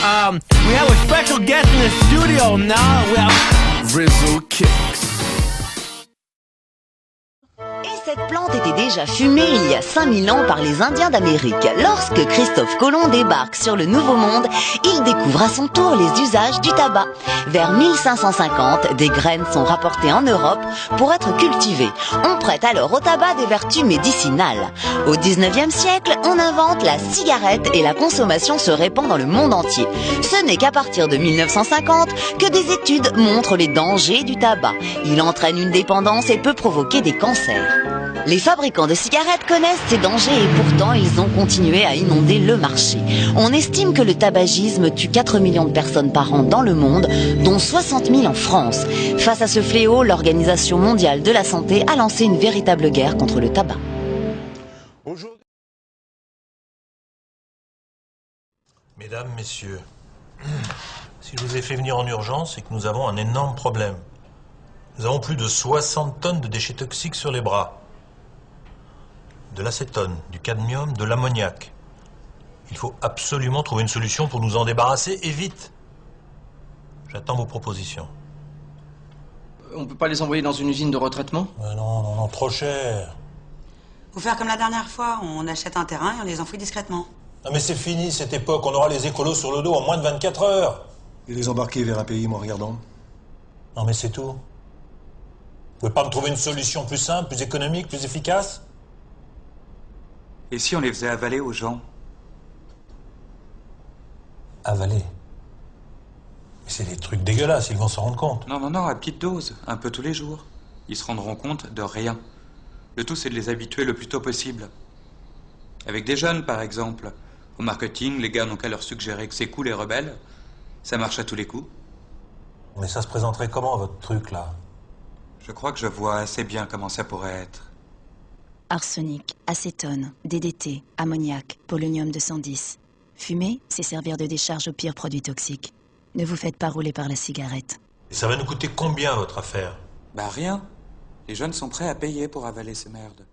We have a special guest in the studio now. We have Rizzo Kicks. Et cette plante était déjà fumée il y a 5000 ans par les Indiens d'Amérique. Lorsque Christophe Colomb débarque sur le Nouveau Monde, il découvre à son tour les usages du tabac. Vers 1550, des graines sont rapportées en Europe pour être cultivées. On prête alors au tabac des vertus médicinales. Au 19e siècle, on invente la cigarette et la consommation se répand dans le monde entier. Ce n'est qu'à partir de 1950 que des études montrent les dangers du tabac. Il entraîne une dépendance et peut provoquer des cancers. Les fabricants de cigarettes connaissent ces dangers et pourtant ils ont continué à inonder le marché. On estime que le tabagisme tue 4 millions de personnes par an dans le monde, dont 60 000 en France. Face à ce fléau, l'Organisation mondiale de la santé a lancé une véritable guerre contre le tabac. Mesdames, Messieurs, si je vous ai fait venir en urgence, c'est que nous avons un énorme problème. Nous avons plus de 60 tonnes de déchets toxiques sur les bras. De l'acétone, du cadmium, de l'ammoniac. Il faut absolument trouver une solution pour nous en débarrasser, et vite. J'attends vos propositions. On peut pas les envoyer dans une usine de retraitement? Non, trop cher. Faut faire comme la dernière fois, on achète un terrain et on les enfouit discrètement. Non mais c'est fini cette époque, on aura les écolos sur le dos en moins de 24 heures. Et les embarquer vers un pays moins regardant? Non mais c'est tout. Vous pouvez pas me trouver une solution plus simple, plus économique, plus efficace? Et si on les faisait avaler aux gens? Avaler? Mais c'est des trucs dégueulasses, ils vont s'en rendre compte. Non, à petite dose, un peu tous les jours. Ils se rendront compte de rien. Le tout, c'est de les habituer le plus tôt possible. Avec des jeunes, par exemple. Au marketing, les gars n'ont qu'à leur suggérer que c'est cool et rebelle. Ça marche à tous les coups. Mais ça se présenterait comment, votre truc, là? Je crois que je vois assez bien comment ça pourrait être. Arsenic, acétone, DDT, ammoniac, polonium 210. Fumer, c'est servir de décharge aux pires produits toxiques. Ne vous faites pas rouler par la cigarette. Et ça va nous coûter combien, votre affaire? Bah rien. Les jeunes sont prêts à payer pour avaler ces merdes.